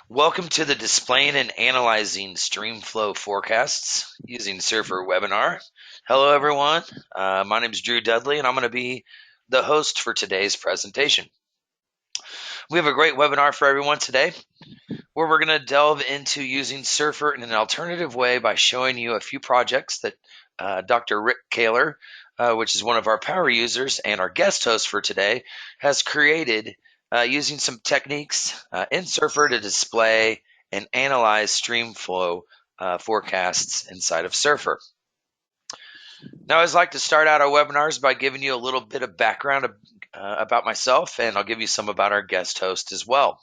Welcome to the Displaying and Analyzing Streamflow Forecasts using Surfer webinar. Hello, everyone. My name is Drew Dudley, and I'm going to be the host for today's presentation. We have a great webinar for everyone today, where we're going to delve into using Surfer in an alternative way by showing you a few projects that Dr. Rick Koehler, which is one of our power users and our guest host for today, has created using some techniques in Surfer to display and analyze streamflow forecasts inside of Surfer. Now, I always like to start out our webinars by giving you a little bit of background about myself, and I'll give you some about our guest host as well.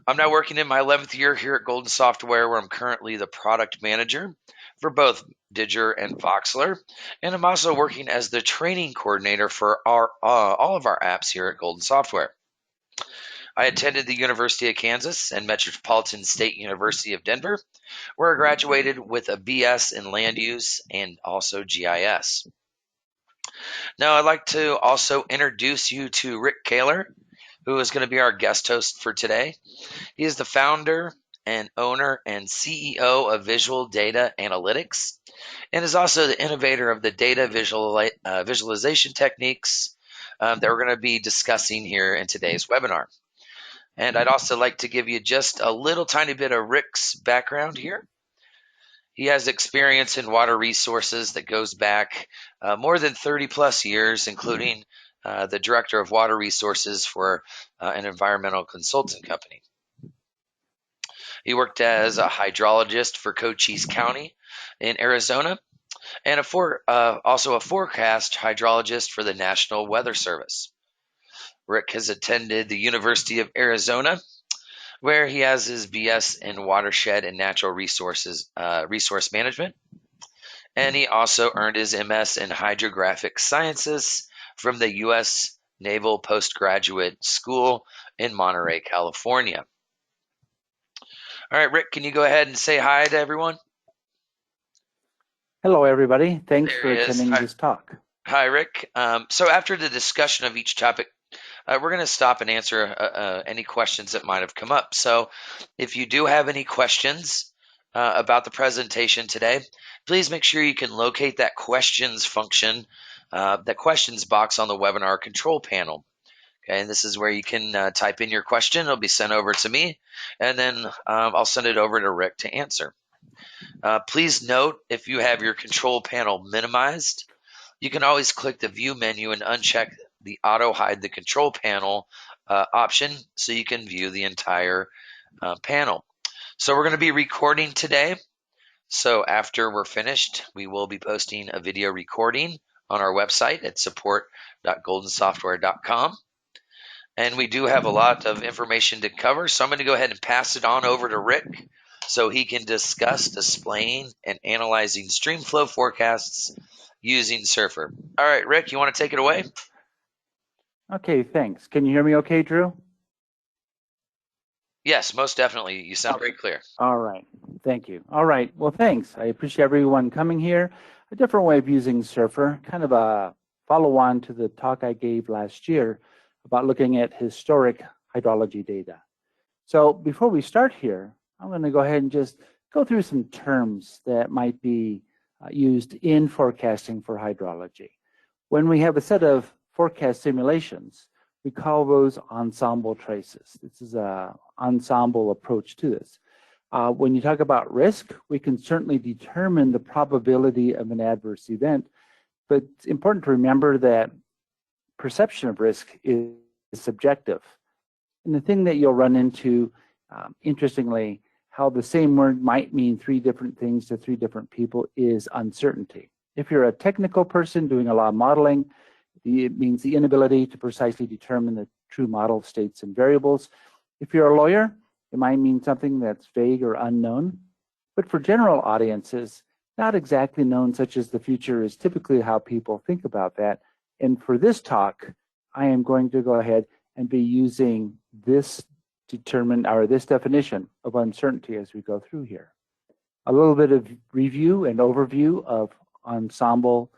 I'm now working in my 11th year here at Golden Software, where I'm currently the product manager for both Didger and Voxler, and I'm also working as the training coordinator for all of our apps here at Golden Software. I attended the University of Kansas and Metropolitan State University of Denver, where I graduated with a BS in land use and also GIS. Now, I'd like to also introduce you to Rick Koehler, who is going to be our guest host for today. He is the founder and owner and CEO of Visual Data Analytics, and is also the innovator of the data visualization techniques that we're going to be discussing here in today's webinar. And I'd also like to give you just a little tiny bit of Rick's background here. He has experience in water resources that goes back more than 30 plus years, including the director of water resources for an environmental consulting company. He worked as a hydrologist for Cochise County in Arizona, and also a forecast hydrologist for the National Weather Service. Rick has attended the University of Arizona, where he has his BS in watershed and natural resources resource management, and he also earned his MS in hydrographic sciences from the U.S. Naval Postgraduate School in Monterey, California. All right, Rick, can you go ahead and say hi to everyone? Hello, everybody. Thanks for attending this talk. Hi, Rick. So after the discussion of each topic, we're going to stop and answer any questions that might have come up. So if you do have any questions about the presentation today, please make sure you can locate that questions function, that questions box on the webinar control panel. Okay, and this is where you can type in your question. It'll be sent over to me, and then I'll send it over to Rick to answer. Please note, if you have your control panel minimized, you can always click the view menu and uncheck the auto hide the control panel option so you can view the entire panel. So we're going to be recording today. So after we're finished, we will be posting a video recording on our website at support.goldensoftware.com. And we do have a lot of information to cover, so I'm going to go ahead and pass it on over to Rick so he can discuss displaying and analyzing streamflow forecasts using Surfer. All right, Rick, you want to take it away? Okay, thanks. Can you hear me okay, Drew? Yes, most definitely. You sound very clear. All right, thank you. All right, well, thanks. I appreciate everyone coming here. A different way of using Surfer, kind of a follow-on to the talk I gave last year about looking at historic hydrology data. So before we start here, I'm going to go ahead and just go through some terms that might be used in forecasting for hydrology. When we have a set of forecast simulations, we call those ensemble traces. This is an ensemble approach to this. When you talk about risk, we can certainly determine the probability of an adverse event, but it's important to remember that perception of risk is subjective. And the thing that you'll run into, interestingly, how the same word might mean three different things to three different people is uncertainty. If you're a technical person doing a lot of modeling, it means the inability to precisely determine the true model states and variables. If you're a lawyer, it might mean something that's vague or unknown. But for general audiences, not exactly known, such as the future, is typically how people think about that. And for this talk, I am going to go ahead and be using this definition of uncertainty as we go through here. A little bit of review and overview of ensemble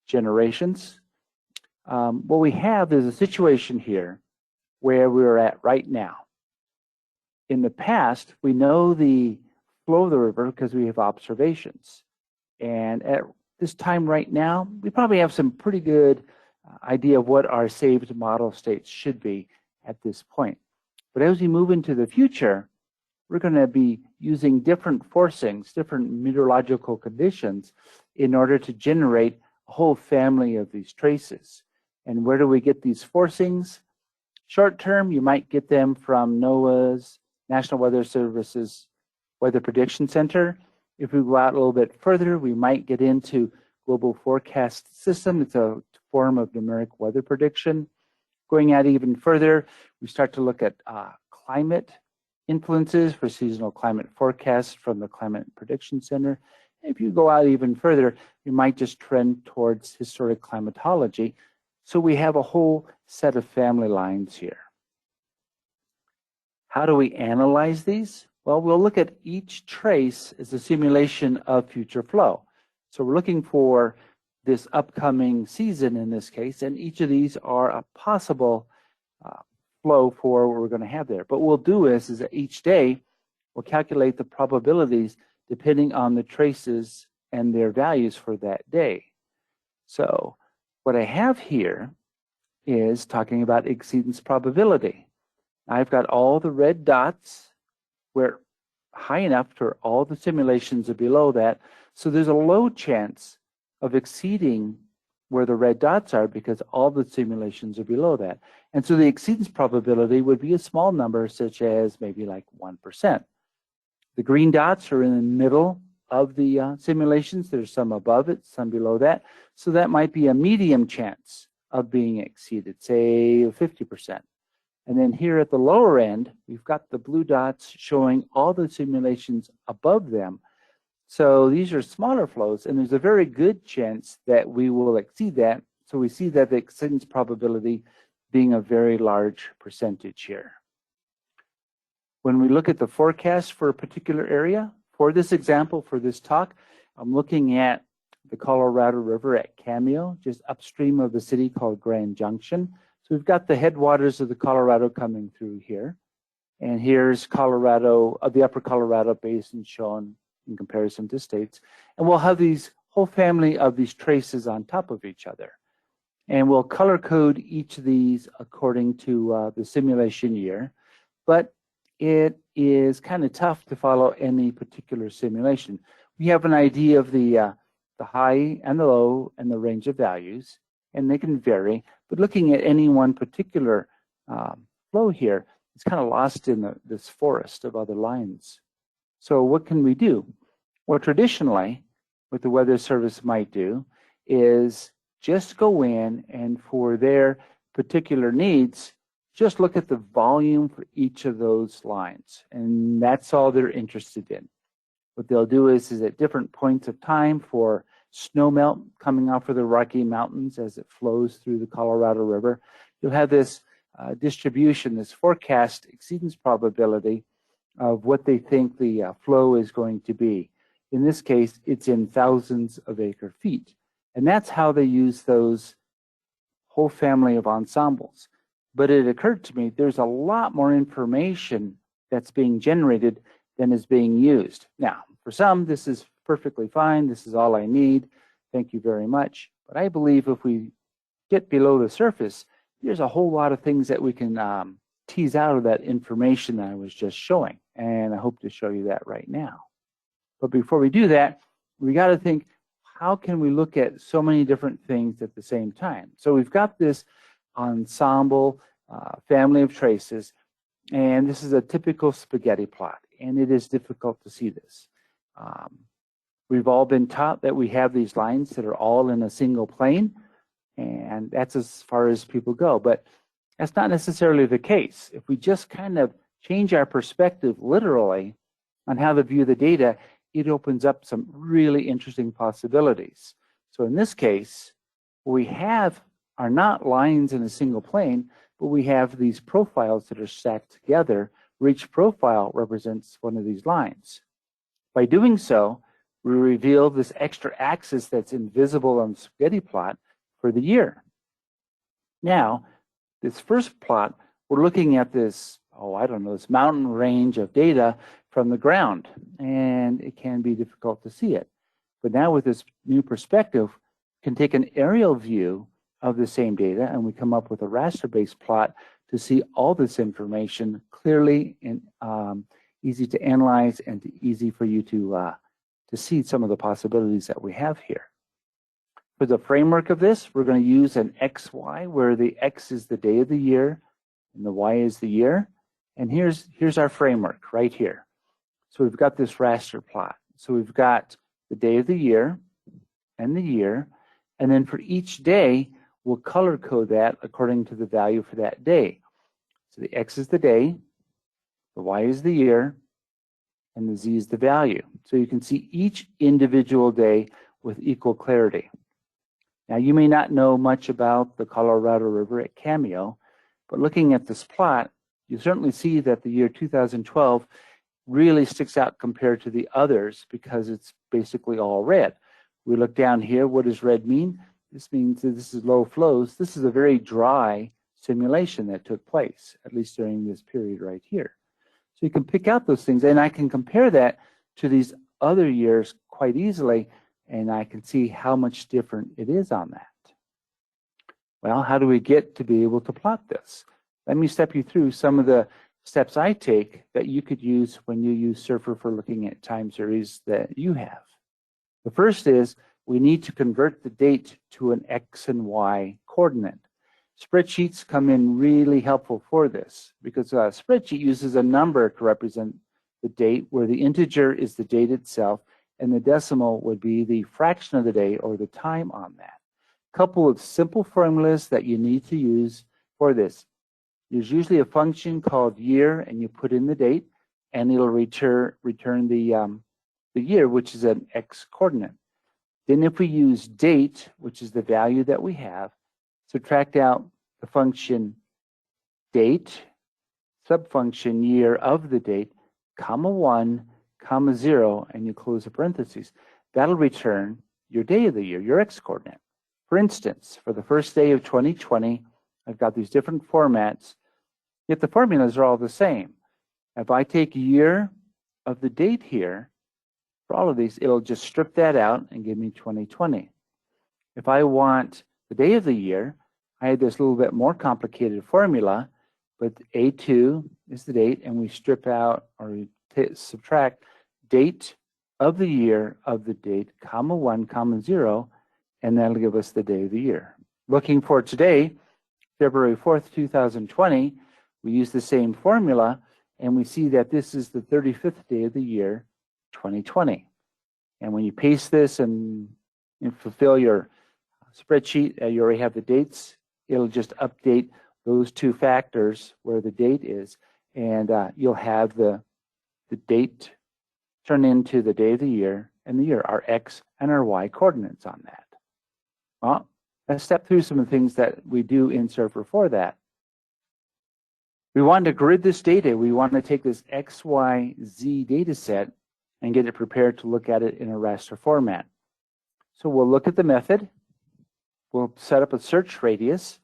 generations. What we have is a situation here where we're at right now. in the past, we know the flow of the river because we have observations. And at this time right now, we probably have some pretty good idea of what our saved model states should be at this point. But as we move into the future, we're going to be using different forcings, different meteorological conditions in order to generate a whole family of these traces. And where do we get these forcings? Short term, you might get them from NOAA's National Weather Service's Weather Prediction Center. If we go out a little bit further, we might get into Global Forecast System. It's a form of numeric weather prediction. Going out even further, we start to look at climate influences for seasonal climate forecasts from the Climate Prediction Center. If you go out even further, you might just trend towards historic climatology. So we have a whole set of family lines here. How do we analyze these? Well, we'll look at each trace as a simulation of future flow. So we're looking for this upcoming season in this case, and each of these are a possible flow for what we're going to have there. But what we'll do is that each day, we'll calculate the probabilities depending on the traces and their values for that day. So what I have here is talking about exceedance probability. I've got all the red dots where high enough for all the simulations are below that. So there's a low chance of exceeding where the red dots are because all the simulations are below that. And so the exceedance probability would be a small number, such as maybe like 1%. The green dots are in the middle of the simulations. There's some above it, some below that. So that might be a medium chance of being exceeded, say 50%. And then here at the lower end, we've got the blue dots showing all the simulations above them. So these are smaller flows, and there's a very good chance that we will exceed that. So we see that the exceedance probability being a very large percentage here. When we look at the forecast for a particular area, for this example, for this talk, I'm looking at the Colorado River at Cameo, just upstream of the city called Grand Junction. So we've got the headwaters of the Colorado coming through here. And here's Colorado, the upper Colorado basin shown in comparison to states. And we'll have these whole family of these traces on top of each other. And we'll color code each of these according to the simulation year. But it is kind of tough to follow any particular simulation. We have an idea of the high and the low and the range of values, and they can vary. But looking at any one particular flow here, it's kind of lost in this forest of other lines. So what can we do? Well, traditionally, what the Weather Service might do is just go in and for their particular needs, just look at the volume for each of those lines. And that's all they're interested in. What they'll do is at different points of time for snowmelt coming off of the Rocky Mountains as it flows through the Colorado River, you'll have this distribution, this forecast exceedance probability of what they think the flow is going to be. In this case, it's in thousands of acre feet. And that's how they use those whole family of ensembles. But it occurred to me there's a lot more information that's being generated than is being used. Now, for some, this is perfectly fine. This is all I need. Thank you very much. But I believe if we get below the surface, there's a whole lot of things that we can tease out of that information that I was just showing. And I hope to show you that right now. But before we do that, we got to think, how can we look at so many different things at the same time? So we've got this ensemble family of traces, and this is a typical spaghetti plot, and it is difficult to see this. We've all been taught that we have these lines that are all in a single plane, and that's as far as people go, but that's not necessarily the case. If we just kind of change our perspective literally on how to view the data, it opens up some really interesting possibilities. So in this case, what we have are not lines in a single plane, but we have these profiles that are stacked together, where each profile represents one of these lines. By doing so, we reveal this extra axis that's invisible on the spaghetti plot for the year. Now, this first plot, we're looking at this I don't know, this mountain range of data from the ground, and it can be difficult to see it. But now with this new perspective, we can take an aerial view of the same data, and we come up with a raster-based plot to see all this information clearly and easy to analyze and easy for you to see some of the possibilities that we have here. For the framework of this, we're going to use an XY, where the X is the day of the year and the Y is the year. And here's our framework right here. So we've got this raster plot. So we've got the day of the year and the year. And then for each day, we'll color code that according to the value for that day. So the X is the day, the Y is the year, and the Z is the value. So you can see each individual day with equal clarity. Now, you may not know much about the Colorado River at Cameo, but looking at this plot, you certainly see that the year 2012 really sticks out compared to the others because it's basically all red. We look down here, what does red mean? This means that this is low flows. This is a very dry simulation that took place, at least during this period right here. So you can pick out those things, and I can compare that to these other years quite easily, and I can see how much different it is on that. Well, how do we get to be able to plot this? Let me step you through some of the steps I take that you could use when you use Surfer for looking at time series that you have. The first is we need to convert the date to an X and Y coordinate. Spreadsheets come in really helpful for this because a spreadsheet uses a number to represent the date, where the integer is the date itself and the decimal would be the fraction of the day or the time on that. A couple of simple formulas that you need to use for this. There's usually a function called year, and you put in the date, and it'll return the year, which is an X coordinate. Then if we use date, which is the value that we have, subtract out the function date, subfunction year of the date, comma 1, comma 0, and you close the parentheses. That'll return your day of the year, your X coordinate. For instance, for the first day of 2020, I've got these different formats, yet the formulas are all the same. If I take year of the date here, for all of these, it'll just strip that out and give me 2020. If I want the day of the year, I had this little bit more complicated formula, but A2 is the date, and we strip out or subtract date of the year of the date, comma 1, comma 0, and that'll give us the day of the year. Looking for today, February 4th, 2020, we use the same formula, and we see that this is the 35th day of the year, 2020. And when you paste this and fulfill your spreadsheet, you already have the dates. It'll just update those two factors where the date is, and you'll have the date turn into the day of the year and the year, our X and our Y coordinates on that. Well, let's step through some of the things that we do in Surfer for that. We want to grid this data. We want to take this X, Y, Z data set and get it prepared to look at it in a raster format. So we'll look at the method. We'll set up a search radius.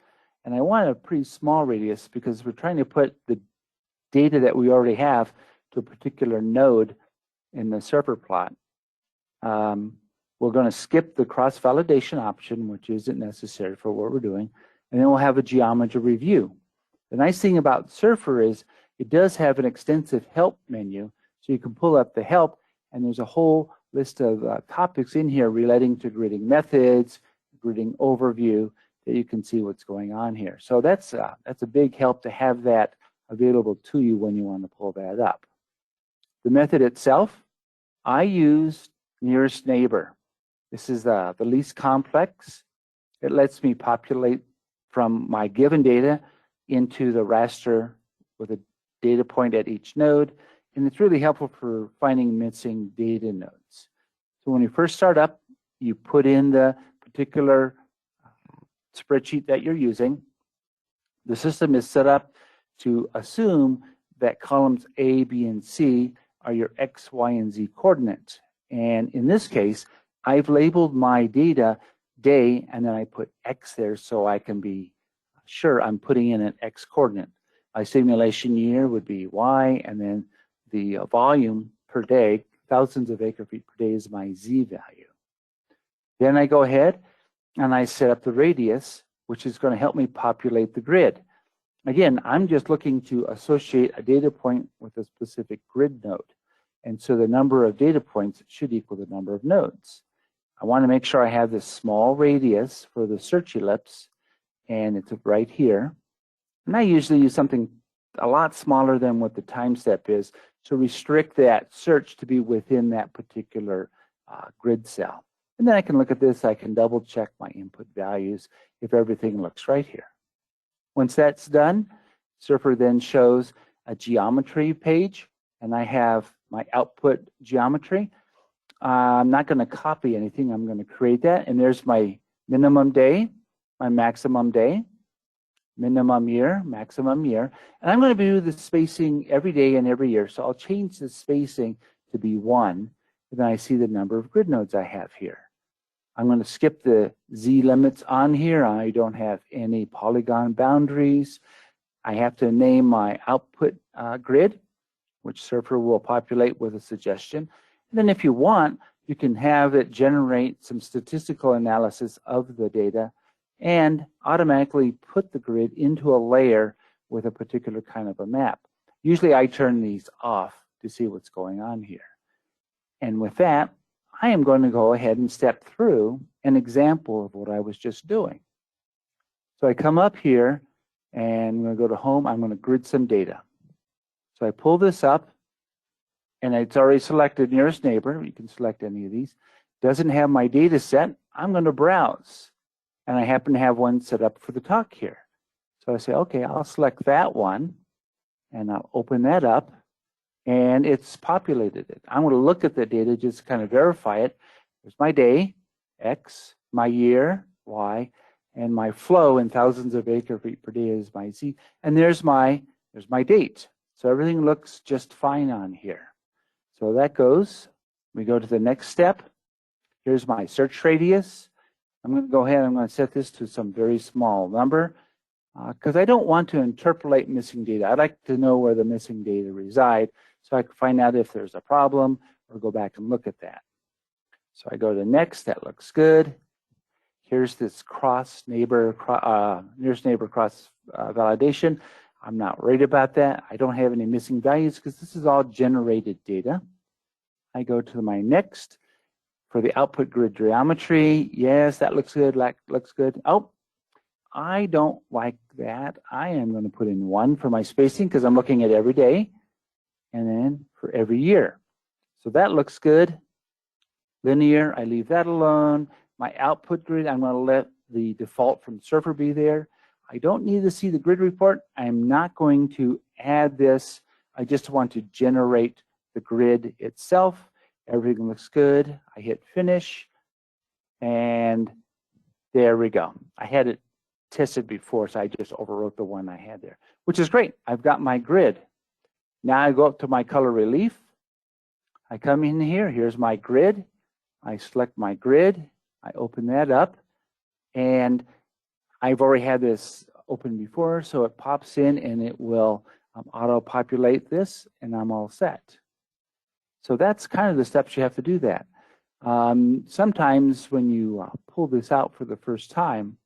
And I want a pretty small radius because we're trying to put the data that we already have to a particular node in the Surfer plot. We're going to skip the cross-validation option, which isn't necessary for what we're doing, and then we'll have a geometry review. The nice thing about Surfer is it does have an extensive help menu, so you can pull up the help, and there's a whole list of topics in here relating to gridding methods, gridding overview, that you can see what's going on here. So that's a big help to have that available to you when you want to pull that up. The method itself, I use nearest neighbor. This is the least complex. It lets me populate from my given data into the raster with a data point at each node, and it's really helpful for finding missing data nodes. So when you first start up, you put in the particular spreadsheet that you're using. The system is set up to assume that columns A, B, and C are your X, Y, and Z coordinates. And in this case, I've labeled my data day, and then I put X there so I can be sure I'm putting in an X coordinate. My simulation year would be Y, and then the volume per day, thousands of acre feet per day, is my Z value. Then I go ahead and I set up the radius, which is going to help me populate the grid. Again, I'm just looking to associate a data point with a specific grid node. And so the number of data points should equal the number of nodes. I want to make sure I have this small radius for the search ellipse, and it's right here. And I usually use something a lot smaller than what the time step is to restrict that search to be within that particular grid cell. And then I can look at this, I can double check my input values if everything looks right here. Once that's done, Surfer then shows a geometry page, and I have my output geometry. I'm not going to copy anything, I'm going to create that, and there's my minimum day, my maximum day, minimum year, maximum year, and I'm going to do the spacing every day and every year. So I'll change the spacing to be 1, and then I see the number of grid nodes I have here. I'm going to skip the Z limits on here. I don't have any polygon boundaries. I have to name my output grid, which Surfer will populate with a suggestion. And then if you want, you can have it generate some statistical analysis of the data and automatically put the grid into a layer with a particular kind of a map. Usually I turn these off to see what's going on here. And with that, I am going to go ahead and step through an example of what I was just doing. So I come up here and I'm going to go to home. I'm going to grid some data. So I pull this up and it's already selected nearest neighbor. You can select any of these. Doesn't have my data set. I'm going to browse. And I happen to have one set up for the talk here. So I say, okay, I'll select that one and I'll open that up. And it's populated it. I'm going to look at the data just to kind of verify it. There's my day, X, my year, Y, and my flow in thousands of acre feet per day is my Z. And there's my date. So everything looks just fine on here. So that goes. We go to the next step. Here's my search radius. I'm going to go ahead and I'm going to set this to some very small number because I don't want to interpolate missing data. I'd like to know where the missing data reside so I can find out if there's a problem or go back and look at that. So I go to next, that looks good. Here's this cross neighbor, nearest neighbor cross validation. I'm not worried about that. I don't have any missing values because this is all generated data. I go to my next for the output grid geometry. Yes, that looks good, looks good. Oh, I don't like that. I am going to put in 1 for my spacing because I'm looking at every day, and then for every year. So that looks good. Linear, I leave that alone. My output grid, I'm going to let the default from Surfer be there. I don't need to see the grid report. I'm not going to add this. I just want to generate the grid itself. Everything looks good. I hit finish, and there we go. I had it tested before, so I just overwrote the one I had there, which is great. I've got my grid. Now I go up to my color relief. I come in here. Here's my grid. I select my grid. I open that up, and I've already had this open before, so it pops in and it will auto-populate this, and I'm all set. So that's kind of the steps you have to do that. Sometimes when you pull this out for the first time,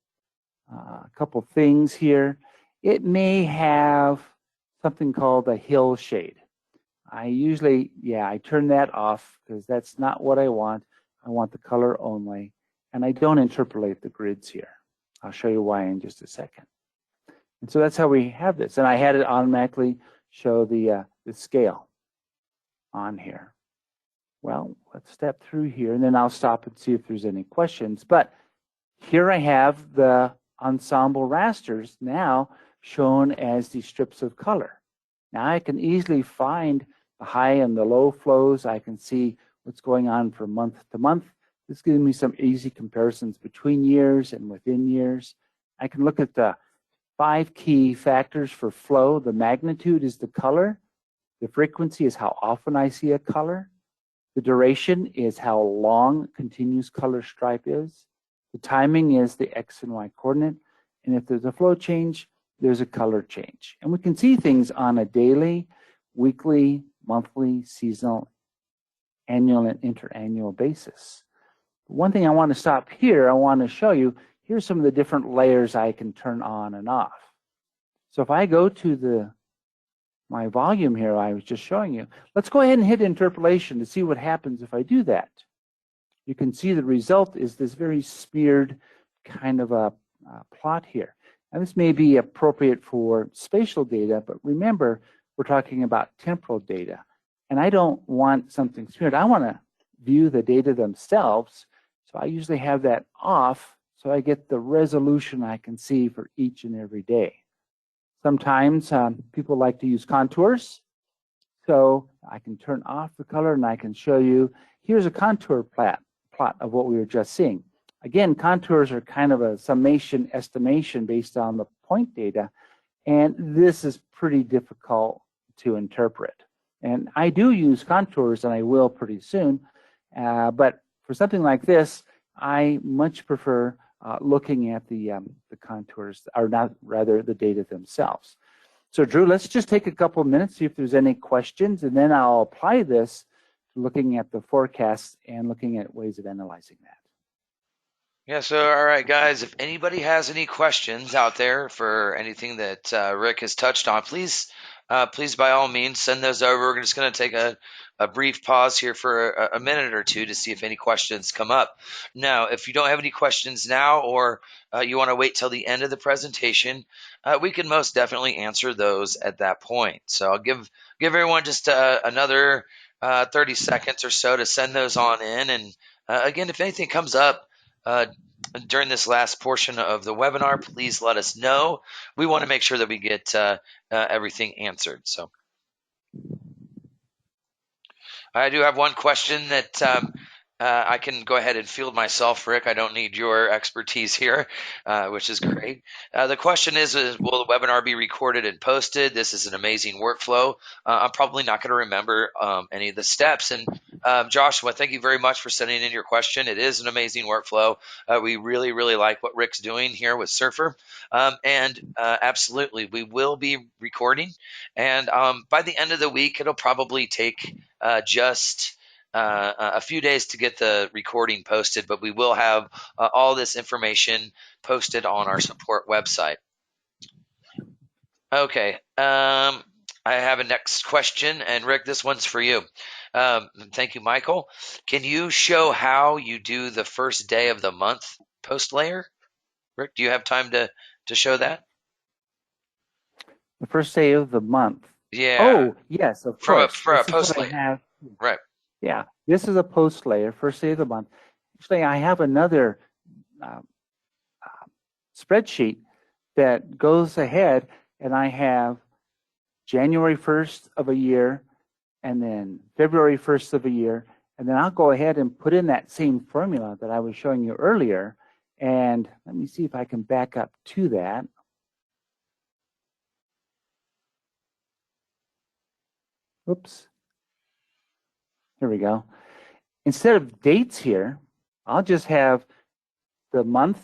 a couple things here. It may have something called a hill shade. I usually, I turn that off because that's not what I want. I want the color only, and I don't interpolate the grids here. I'll show you why in just a second. And so that's how we have this. And I had it automatically show the scale on here. Well, let's step through here, and then I'll stop and see if there's any questions. But here I have the Ensemble Rasters now shown as these strips of color. Now I can easily find the high and the low flows. I can see what's going on from month to month. This gives me some easy comparisons between years and within years. I can look at the 5 key factors for flow. The magnitude is the color. The frequency is how often I see a color. The duration is how long continuous color stripe is. The timing is the X and Y coordinate. And if there's a flow change, there's a color change. And we can see things on a daily, weekly, monthly, seasonal, annual, and interannual basis. One thing I want to stop here, I want to show you, here's some of the different layers I can turn on and off. So if I go to my volume here I was just showing you, let's go ahead and hit interpolation to see what happens if I do that. You can see the result is this very smeared kind of a plot here. And this may be appropriate for spatial data, but remember, we're talking about temporal data. And I don't want something smeared. I want to view the data themselves. So I usually have that off so I get the resolution I can see for each and every day. Sometimes people like to use contours. So I can turn off the color and I can show you, here's a contour plot of what we were just seeing. Again, contours are kind of a summation estimation based on the point data. And this is pretty difficult to interpret. And I do use contours, and I will pretty soon. But for something like this, I much prefer looking at the contours, or not, rather the data themselves. So Drew, let's just take a couple of minutes, see if there's any questions, and then I'll apply this to looking at the forecasts and looking at ways of analyzing that. Yeah, so all right, guys, if anybody has any questions out there for anything that Rick has touched on, please by all means send those over. We're just going to take a brief pause here for a minute or two to see if any questions come up. Now, if you don't have any questions now, or you want to wait till the end of the presentation, we can most definitely answer those at that point. So I'll give everyone just another 30 seconds or so to send those on in. And again, if anything comes up during this last portion of the webinar, please let us know. We want to make sure that we get everything answered. So I do have one question that I can go ahead and field myself, Rick. I don't need your expertise here, which is great. The question is, will the webinar be recorded and posted? This is an amazing workflow. I'm probably not going to remember any of the steps. And Joshua, thank you very much for sending in your question. It is an amazing workflow. We really, really like what Rick's doing here with Surfer. And absolutely, we will be recording. And by the end of the week, it'll probably take just a few days to get the recording posted, but we will have all this information posted on our support website. Okay, I have a next question, and Rick, this one's for you. Thank you, Michael. Can you show how you do the first day of the month post layer? Rick, do you have time to show that? The first day of the month. Yeah. Oh, yes, of course. For a post layer. Right. Yeah, this is a post layer, first day of the month. Actually, I have another spreadsheet that goes ahead, and I have January 1st of a year, and then February 1st of a year, and then I'll go ahead and put in that same formula that I was showing you earlier. And let me see if I can back up to that. Oops. Here we go. Instead of dates here, I'll just have the month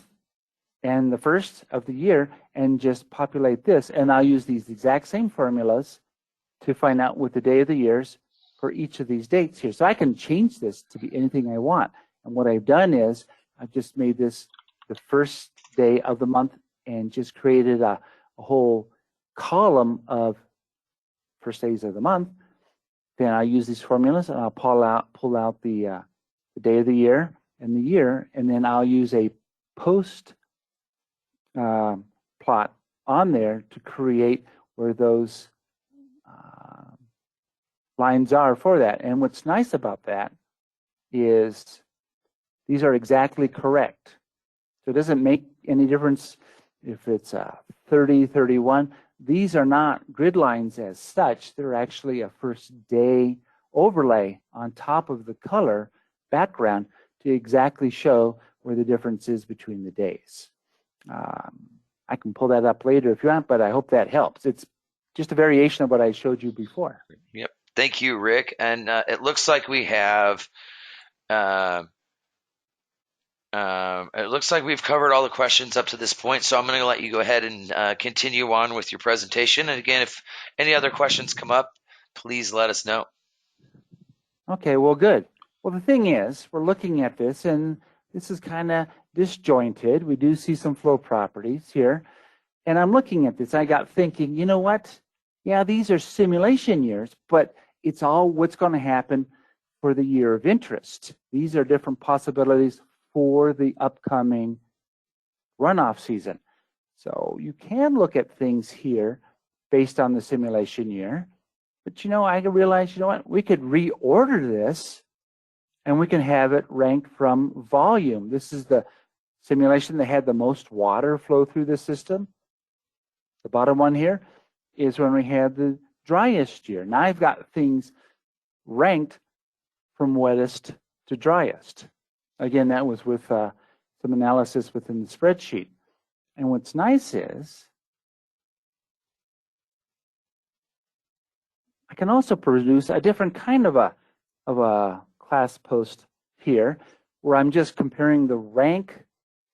and the first of the year and just populate this. And I'll use these exact same formulas to find out what the day of the years for each of these dates here. So I can change this to be anything I want. And what I've done is I've just made this the first day of the month and just created a whole column of first days of the month. Then I use these formulas and I'll pull out the day of the year and the year, and then I'll use a post plot on there to create where those lines are for that. And what's nice about that is these are exactly correct. So it doesn't make any difference if it's 30, 31. These are not grid lines as such. They're actually a first day overlay on top of the color background to exactly show where the difference is between the days. I can pull that up later if you want, but I hope that helps. It's just a variation of what I showed you before. Yep. Thank you, Rick. And it looks like we have It looks like we've covered all the questions up to this point, so I'm going to let you go ahead and continue on with your presentation. And again, if any other questions come up, please let us know. Okay, well, good. Well, the thing is, we're looking at this, and this is kind of disjointed. We do see some flow properties here. And I'm looking at this. I got thinking, you know what? Yeah, these are simulation years, but it's all what's going to happen for the year of interest. These are different possibilities for the upcoming runoff season. So you can look at things here based on the simulation year. But, I realized, what? We could reorder this, and we can have it ranked from volume. This is the simulation that had the most water flow through the system. The bottom one here is when we had the driest year. Now I've got things ranked from wettest to driest. Again, that was with some analysis within the spreadsheet. And what's nice is I can also produce a different kind of a class post here, where I'm just comparing the rank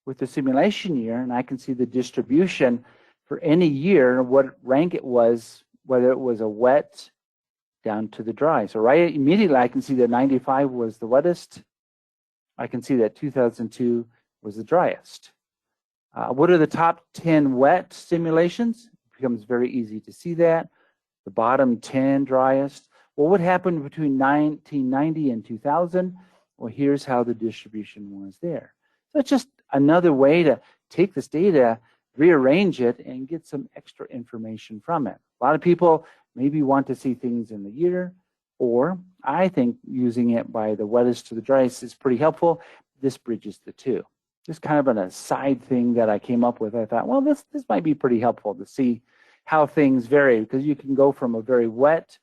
with the simulation year, and I can see the distribution for any year, what rank it was, whether it was a wet down to the dry. So right immediately I can see that 95 was the wettest. I can see that 2002 was the driest. What are the top 10 wet simulations? It becomes very easy to see that. The bottom 10 driest. Well, what happened between 1990 and 2000? Well, here's how the distribution was there. So it's just another way to take this data, rearrange it, and get some extra information from it. A lot of people maybe want to see things in the year, or I think using it by the wettest to the driest is pretty helpful. This bridges the two. Just kind of an aside thing that I came up with. I thought, well, this might be pretty helpful to see how things vary, because you can go from a very wet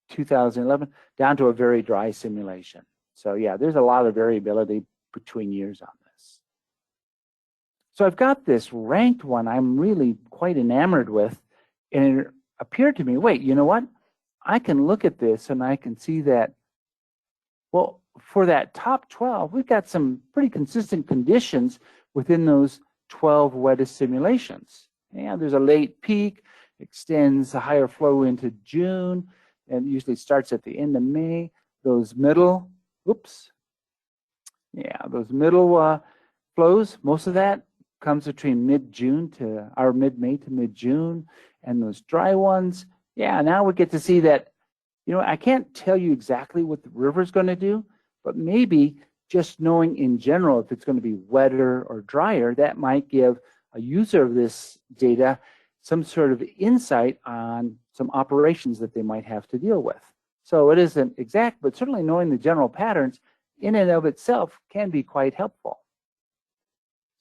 2011 down to a very dry simulation. So yeah, there's a lot of variability between years on this. So I've got this ranked one I'm really quite enamored with, and it appeared to me, wait, you know what? I can look at this and I can see that, well, for that top 12, we've got some pretty consistent conditions within those 12 wettest simulations. And there's a late peak, extends a higher flow into June, and usually starts at the end of May. Those middle, those middle flows, most of that comes between mid-June to, or mid-May to mid-June, and those dry ones, now we get to see that, I can't tell you exactly what the river's going to do, but maybe just knowing in general if it's going to be wetter or drier, that might give a user of this data some sort of insight on some operations that they might have to deal with. So it isn't exact, but certainly knowing the general patterns in and of itself can be quite helpful.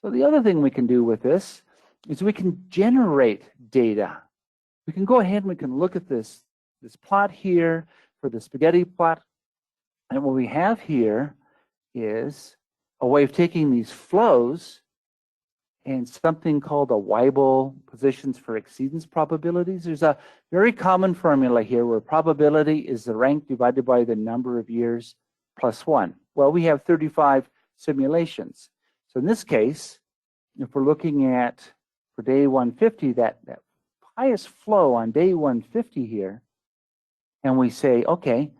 So the other thing we can do with this is we can generate data. We can go ahead and we can look at this plot here for the spaghetti plot. And what we have here is a way of taking these flows and something called a Weibull positions for exceedance probabilities. There's a very common formula here where probability is the rank divided by the number of years plus 1. Well, we have 35 simulations. So in this case, if we're looking at, for day 150, that highest flow on day 150 here, and we say, okay,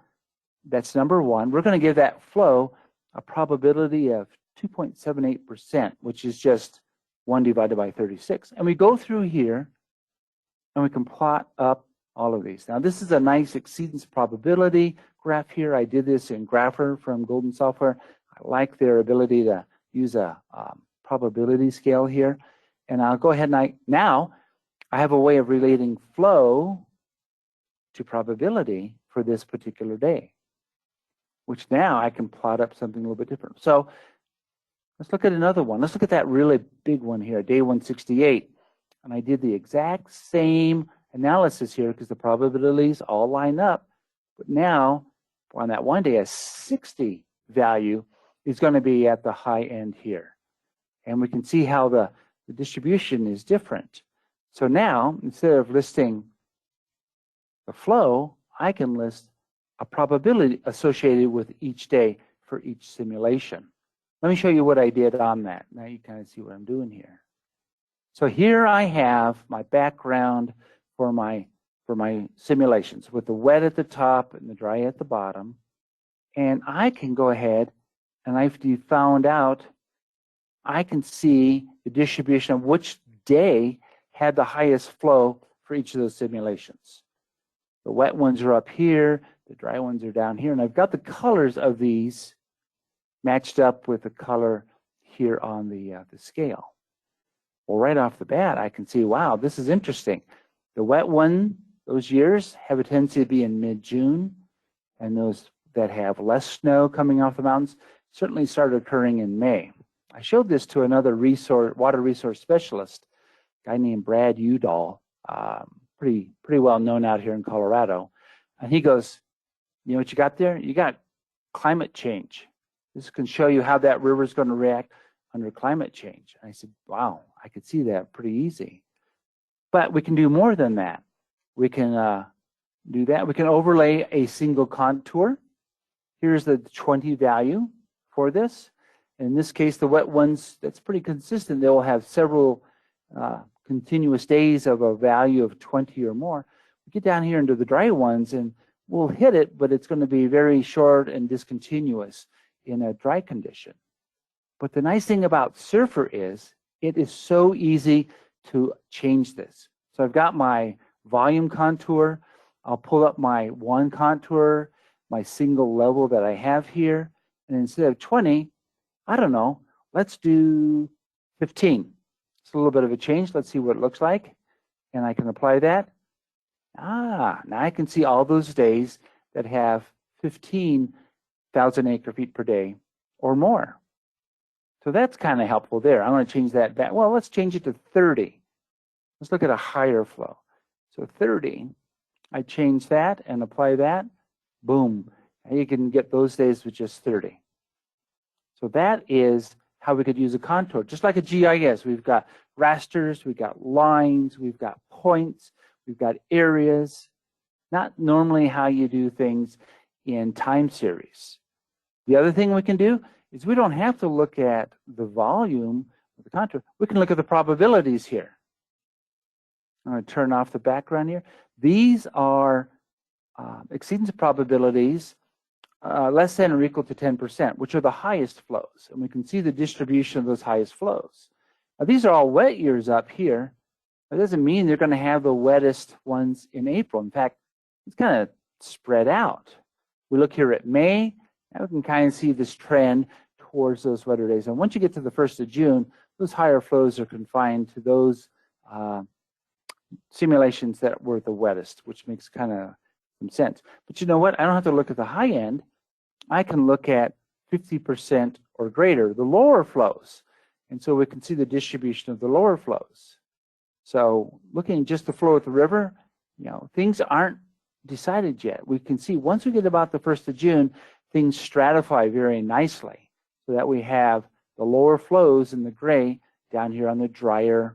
that's number 1. We're going to give that flow a probability of 2.78%, which is just 1 divided by 36. And we go through here, and we can plot up all of these. Now, this is a nice exceedance probability graph here. I did this in Grapher from Golden Software. I like their ability to use a probability scale here. And I'll go ahead and now I have a way of relating flow to probability for this particular day, which now I can plot up something a little bit different. So let's look at another one. Let's look at that really big one here, day 168. And I did the exact same analysis here because the probabilities all line up. But now, on that one day, a 60 value is going to be at the high end here. And we can see how the distribution is different. So now, instead of listing the flow, I can list a probability associated with each day for each simulation. Let me show you what I did on that. Now you kind of see what I'm doing here. So here I have my background for my simulations with the wet at the top and the dry at the bottom. And I can go ahead and I've found out, I can see the distribution of which day had the highest flow for each of those simulations. The wet ones are up here, the dry ones are down here, and I've got the colors of these matched up with the color here on the scale. Well, right off the bat, I can see, wow, this is interesting. The wet one, those years have a tendency to be in mid-June, and those that have less snow coming off the mountains certainly start occurring in May. I showed this to another water resource specialist, a guy named Brad Udall, pretty well known out here in Colorado. And he goes, you know what you got there? You got climate change. This can show you how that river is going to react under climate change. And I said, wow, I could see that pretty easy. But we can do more than that. We can do that. We can overlay a single contour. Here's the 20 value for this. In this case, the wet ones, that's pretty consistent. They will have several continuous days of a value of 20 or more. We get down here into the dry ones and we'll hit it, but it's going to be very short and discontinuous in a dry condition. But the nice thing about Surfer is it is so easy to change this. So I've got my volume contour. I'll pull up my one contour, my single level that I have here. And instead of 20, I don't know, let's do 15. It's a little bit of a change. Let's see what it looks like. And I can apply that. Now I can see all those days that have 15,000 acre feet per day or more. So that's kind of helpful there. I'm going to change that back. Well, let's change it to 30. Let's look at a higher flow. So 30, I change that and apply that. Boom. And you can get those days with just 30. So that is how we could use a contour. Just like a GIS, we've got rasters, we've got lines, we've got points, we've got areas. Not normally how you do things in time series. The other thing we can do is we don't have to look at the volume of the contour. We can look at the probabilities here. I'm going to turn off the background here. These are exceedance probabilities less than or equal to 10%, which are the highest flows. And we can see the distribution of those highest flows. Now, these are all wet years up here. That doesn't mean they're going to have the wettest ones in April. In fact, it's kind of spread out. We look here at May, and we can kind of see this trend towards those wetter days. And once you get to the 1st of June, those higher flows are confined to those simulations that were the wettest, which makes kind of some sense. But you know what? I don't have to look at the high end. I can look at 50% or greater, the lower flows. And so we can see the distribution of the lower flows. So looking just the flow of the river, you know, things aren't decided yet. We can see once we get about the 1st of June, things stratify very nicely so that we have the lower flows in the gray down here on the drier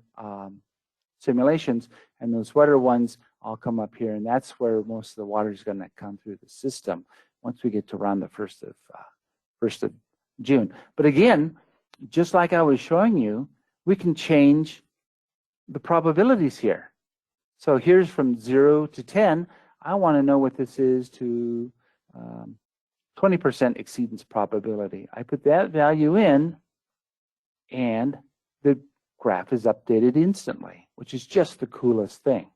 simulations, and those wetter ones all come up here, and that's where most of the water is going to come through the system once we get to around the 1st of June. But again, just like I was showing you, we can change the probabilities here. So here's from 0 to 10. I want to know what this is to 20% exceedance probability. I put that value in, and the graph is updated instantly, which is just the coolest thing.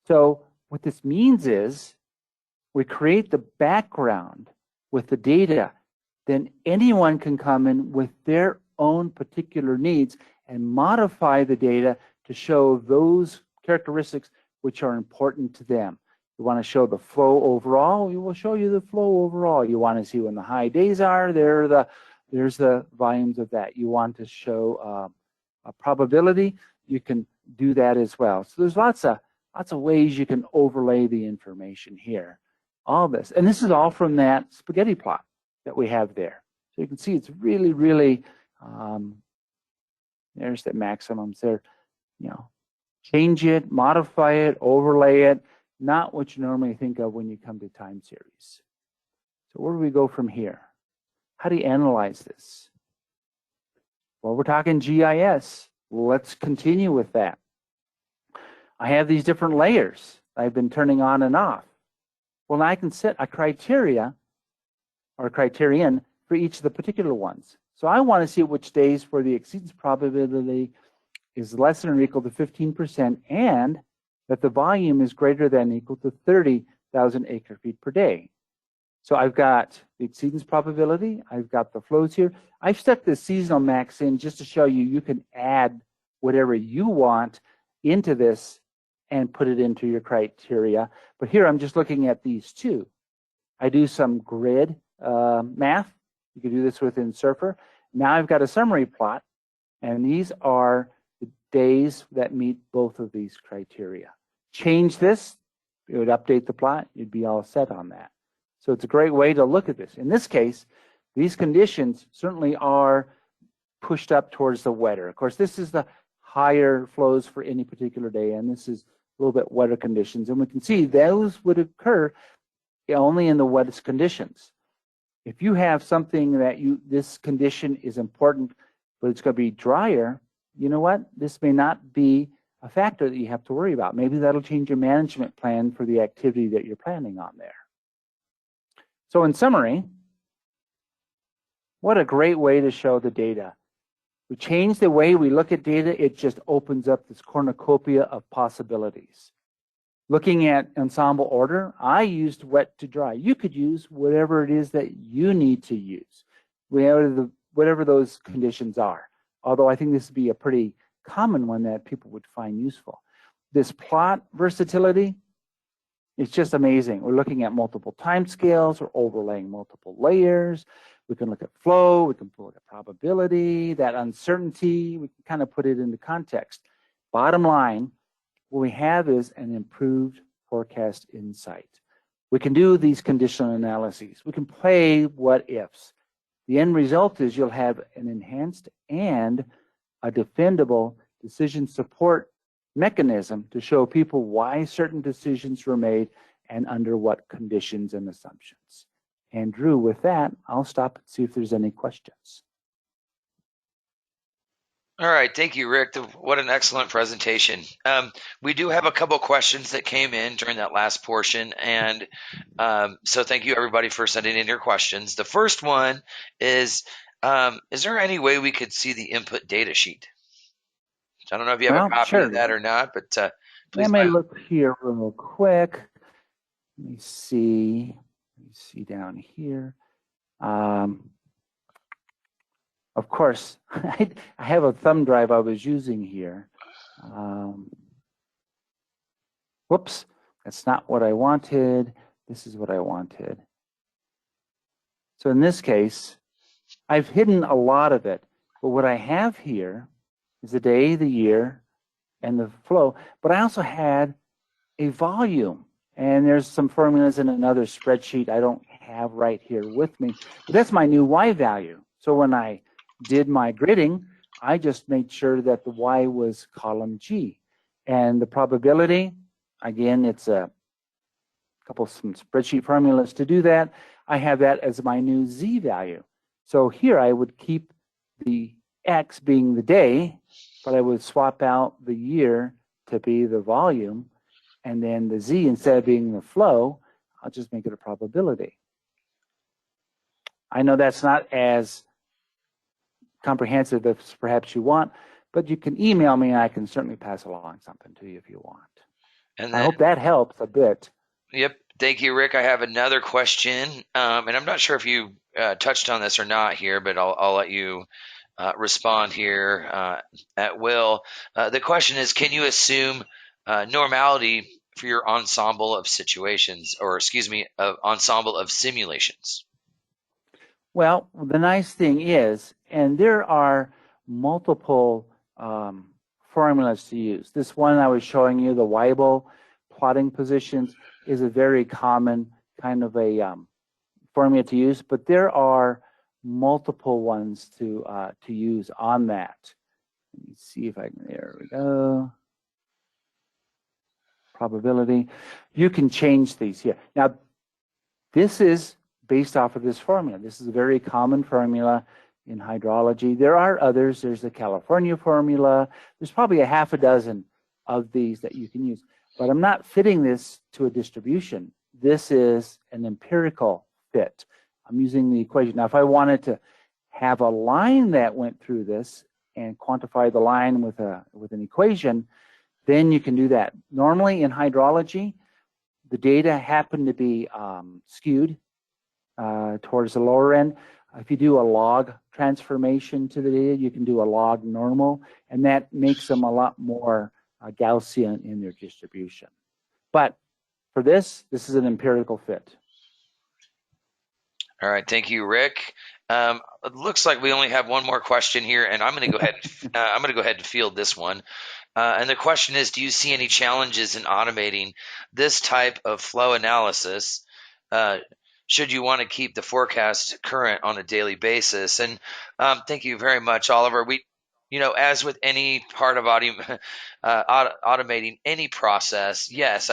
So what this means is we create the background with the data, then anyone can come in with their own particular needs and modify the data to show those characteristics which are important to them. You want to show the flow overall, we will show you the flow overall. You want to see when the high days are, there's the volumes of that. You want to show a probability, you can do that as well. So there's lots of ways you can overlay the information here. All this, and this is all from that spaghetti plot that we have there. So you can see it's really, really, there's the maximums there. You know, change it, modify it, overlay it, not what you normally think of when you come to time series. So where do we go from here? How do you analyze this? Well, we're talking GIS. Let's continue with that. I have these different layers I've been turning on and off. Well, now I can set a criteria or criterion for each of the particular ones. So I want to see which days where the exceedance probability is less than or equal to 15% and that the volume is greater than or equal to 30,000 acre-feet per day. So I've got the exceedance probability, I've got the flows here. I've stuck the seasonal max in just to show you you can add whatever you want into this and put it into your criteria. But here I'm just looking at these two. I do some grid math. You can do this within Surfer. Now I've got a summary plot, and these are the days that meet both of these criteria. Change this, it would update the plot, you'd be all set on that. So it's a great way to look at this. In this case, these conditions certainly are pushed up towards the wetter. Of course, this is the higher flows for any particular day, and this is a little bit wetter conditions. And we can see those would occur only in the wettest conditions. If you have something that this condition is important, but it's going to be drier, you know what? This may not be a factor that you have to worry about. Maybe that'll change your management plan for the activity that you're planning on there. So in summary, what a great way to show the data. We change the way we look at data, it just opens up this cornucopia of possibilities. Looking at ensemble order, I used wet to dry. You could use whatever it is that you need to use, whatever those conditions are. Although I think this would be a pretty common one that people would find useful. This plot versatility, it's just amazing. We're looking at multiple time scales, we're overlaying multiple layers. We can look at flow, we can look at probability, that uncertainty, we can kind of put it into context. Bottom line, what we have is an improved forecast insight. We can do these conditional analyses. We can play what ifs. The end result is you'll have an enhanced and a defendable decision support mechanism to show people why certain decisions were made and under what conditions and assumptions. And Drew, with that, I'll stop and see if there's any questions. All right, thank you, Rick. What an excellent presentation. We do have a couple questions that came in during that last portion, and so thank you everybody for sending in your questions. The first one is there any way we could see the input data sheet? I don't know if you have a copy of that or not, but please. Let me look here real quick. Let me see. Let me see down here. Of course, I have a thumb drive I was using here. Whoops, that's not what I wanted. This is what I wanted. So in this case, I've hidden a lot of it, but what I have here is the day, the year, and the flow. But I also had a volume, and there's some formulas in another spreadsheet I don't have right here with me. But that's my new Y value. So when I did my gridding, I just made sure that the Y was column G. And the probability, again, it's a couple some spreadsheet formulas to do that. I have that as my new Z value. So here I would keep the X being the day, but I would swap out the year to be the volume, and then the Z, instead of being the flow, I'll just make it a probability. I know that's not as comprehensive as perhaps you want, but you can email me and I can certainly pass along something to you if you want. And then, I hope that helps a bit. Yep. Thank you, Rick. I have another question, and I'm not sure if you touched on this or not here, but I'll let you respond here at will. The question is, can you assume normality for your ensemble of situations, or excuse me, ensemble of simulations? Well, the nice thing is, and there are multiple formulas to use. This one I was showing you, the Weibull plotting positions, is a very common kind of a formula to use, but there are multiple ones to use on that. Let me see if I can, there we go. Probability. You can change these here. Now, this is based off of this formula. This is a very common formula in hydrology. There are others. There's the California formula. There's probably a half a dozen of these that you can use. But I'm not fitting this to a distribution. This is an empirical fit. I'm using the equation. Now, if I wanted to have a line that went through this and quantify the line with an equation, then you can do that. Normally in hydrology, the data happen to be skewed towards the lower end. If you do a log transformation to the data, you can do a log normal, and that makes them a lot more Gaussian in their distribution. But for this is an empirical fit. All right, thank you, Rick. It looks like we only have one more question here, and I'm going to go ahead. I'm going to go ahead and field this one. And the question is, do you see any challenges in automating this type of flow analysis? Should you want to keep the forecast current on a daily basis? And thank you very much, Oliver. As with any part of automating any process, yes,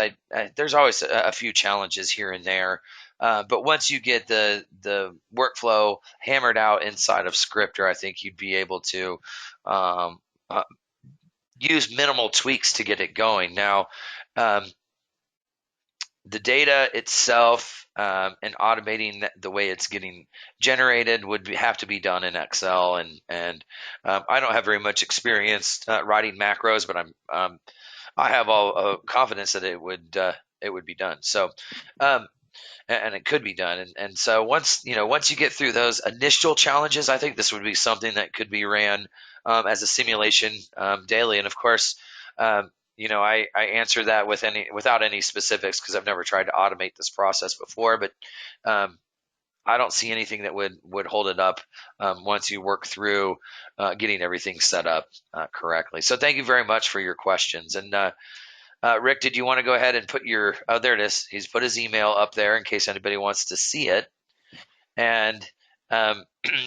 there's always a few challenges here and there. But once you get the workflow hammered out inside of Scripter, I think you'd be able to use minimal tweaks to get it going. Now, the data itself and automating the way it's getting generated would have to be done in Excel, and I don't have very much experience writing macros, but I have all confidence that it would be done. So. And it could be done, and so once you get through those initial challenges, I think this would be something that could be ran as a simulation daily. And of course, I answer that without any specifics because I've never tried to automate this process before, but I don't see anything that would hold it up once you work through getting everything set up correctly. So thank you very much for your questions. And Rick, did you want to go ahead and put there it is. He's put his email up there in case anybody wants to see it. And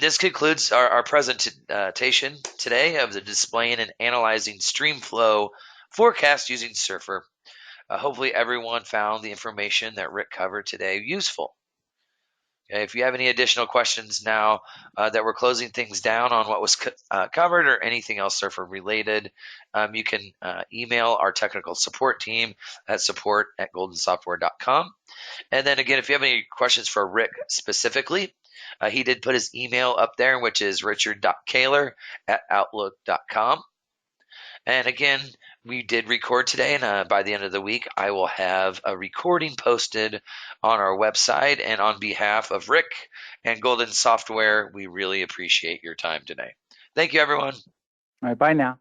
this concludes our presentation today of the displaying and analyzing Streamflow forecast using Surfer. Hopefully everyone found the information that Rick covered today useful. Okay, if you have any additional questions now that we're closing things down on what was covered or anything else Surfer related, you can email our technical support team at support@goldensoftware.com. And then again, if you have any questions for Rick specifically, he did put his email up there, which is richard.koehler@outlook.com. And again, we did record today, and by the end of the week, I will have a recording posted on our website. And on behalf of Rick and Golden Software, we really appreciate your time today. Thank you, everyone. All right, bye now.